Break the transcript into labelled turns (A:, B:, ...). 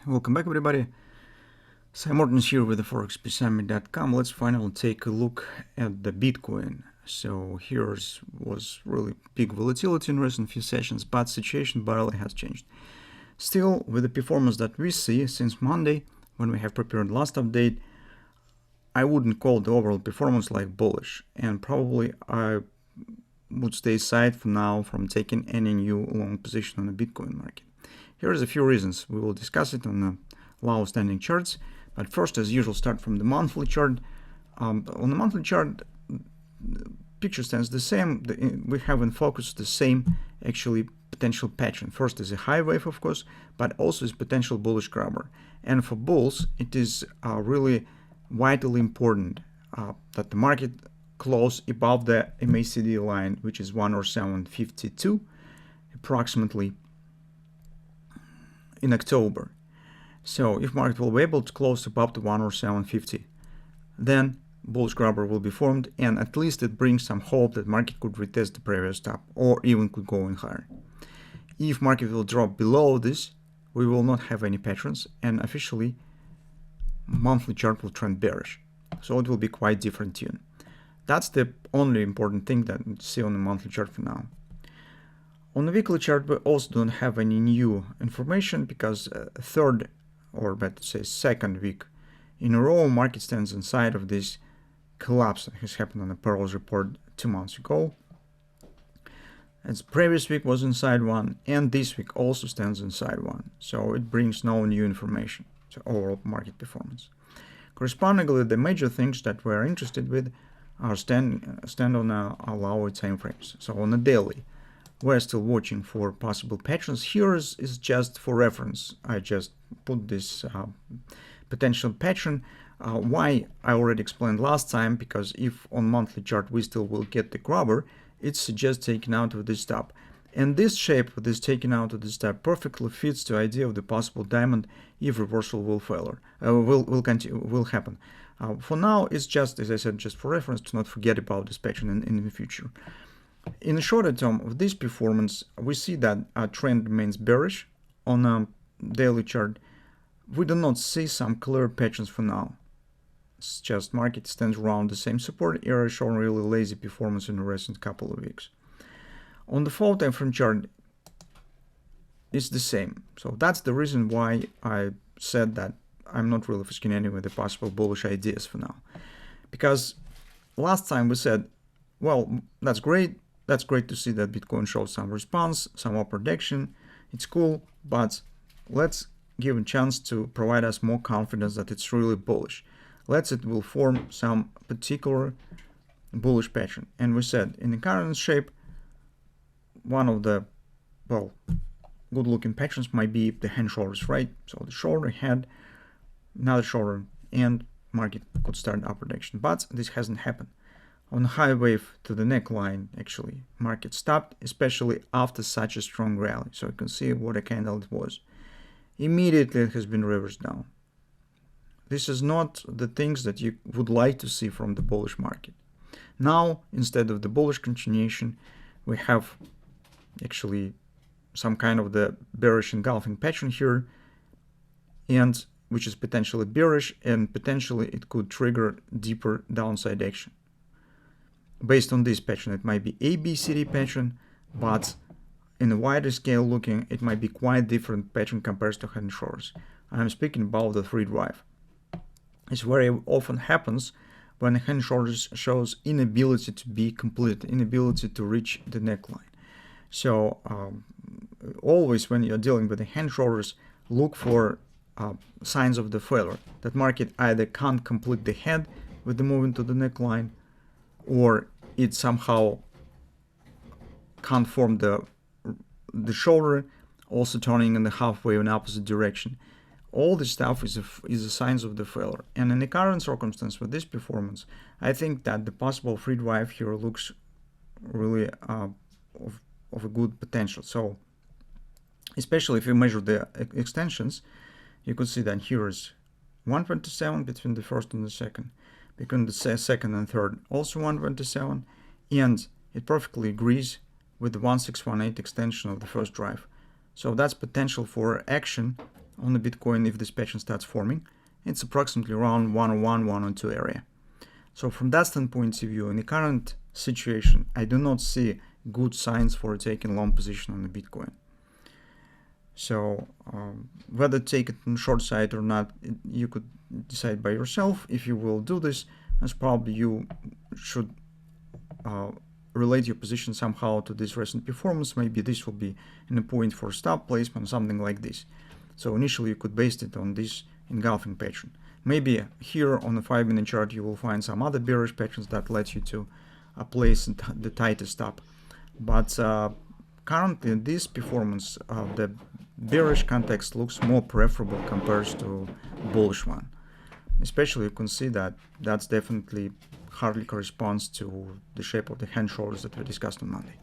A: Welcome back, everybody. Sive Morten is here with the ForexPeaceArmy.com. Let's finally take a look at the Bitcoin. So here was really big volatility in recent few sessions, but situation barely has changed. Still, with the performance that we see since Monday, when we have prepared last update, I wouldn't call the overall performance like bullish, and probably I would stay aside for now from taking any new long position on the Bitcoin market. Here's a few reasons. We will discuss it on the low standing charts, but first, as usual, start from the monthly chart. On the monthly chart, the picture stands the same. We have in focus the same actually potential pattern. First is a high wave, of course, but also is potential bullish grabber. And for bulls, it is really vitally important that the market close above the MACD line, which is 107.52 approximately in October. So if market will be able to close above the 107.50, then bullish grabber will be formed, and at least it brings some hope that market could retest the previous top or even could go in higher. If market will drop below this, we will not have any patterns, and officially monthly chart will trend bearish. So it will be quite different tune. That's the only important thing that we see on the monthly chart for now. On the weekly chart, we also don't have any new information because third, or better say second week in a row, market stands inside of this collapse that has happened on the Pearls report 2 months ago. As previous week was inside one, and this week also stands inside one. So it brings no new information to overall market performance. Correspondingly, the major things that we're interested with are stand on our lower time frames. So on a daily, we're still watching for possible patterns. Here is just for reference. I just put this potential pattern. Why I already explained last time, because if on monthly chart we still will get the grabber, it's just taken out of this top. And this shape with this taken out of this top perfectly fits the idea of the possible diamond if reversal will will happen. For now, it's just, as I said, just for reference, to not forget about this pattern in the future. In the shorter term of this performance, we see that our trend remains bearish on a daily chart. We do not see some clear patterns for now. It's just market stands around the same support area, showing really lazy performance in the recent couple of weeks. On the 4 time frame chart, it's the same. So that's the reason why I said that I'm not really risking any with the possible bullish ideas for now. Because last time we said, well, that's great. That's great to see that Bitcoin shows some response, some upward action. It's cool, but let's give a chance to provide us more confidence that it's really bullish. It will form some particular bullish pattern. And we said in the current shape, one of the, well, good looking patterns might be the hand shoulders, right? So the shoulder, head, another shoulder, and market could start upward action. But this hasn't happened. On a high wave to the neckline, actually, market stopped, especially after such a strong rally. So you can see what a candle it was. Immediately it has been reversed down. This is not the things that you would like to see from the bullish market. Now, instead of the bullish continuation, we have actually some kind of the bearish engulfing pattern here, and which is potentially bearish, and potentially it could trigger deeper downside action. Based on this pattern, it might be a BCD pattern, but in a wider scale looking, it might be quite different pattern compared to head and shoulders. I'm speaking about the 3 drive. This very often happens when the head and shoulders shows inability to be complete, inability to reach the neckline. So always when you're dealing with the hand shoulders, look for signs of the failure. That market either can't complete the head with the movement to the neckline, or it somehow can't form the shoulder, also turning in the halfway in opposite direction. All this stuff is a signs of the failure. And in the current circumstance with this performance, I think that the possible free drive here looks really of a good potential. So especially if you measure the extensions, you could see that here is 127 between the first and the second. Between the second and third, also 127, and it perfectly agrees with the 1618 extension of the first drive. So that's potential for action on the Bitcoin if this pattern starts forming. It's approximately around 101, 102 area. So from that standpoint of view, in the current situation, I do not see good signs for taking long position on the Bitcoin. So whether take it on short side or not, you could decide by yourself. If you will do this, as probably you should relate your position somehow to this recent performance. Maybe this will be a point for stop placement, something like this. So initially you could base it on this engulfing pattern. Maybe here on the 5-minute chart you will find some other bearish patterns that let you to place the tightest stop. But currently this performance of the bearish context looks more preferable compared to bullish one. Especially you can see that that's definitely hardly corresponds to the shape of the hand shoulders that we discussed on Monday.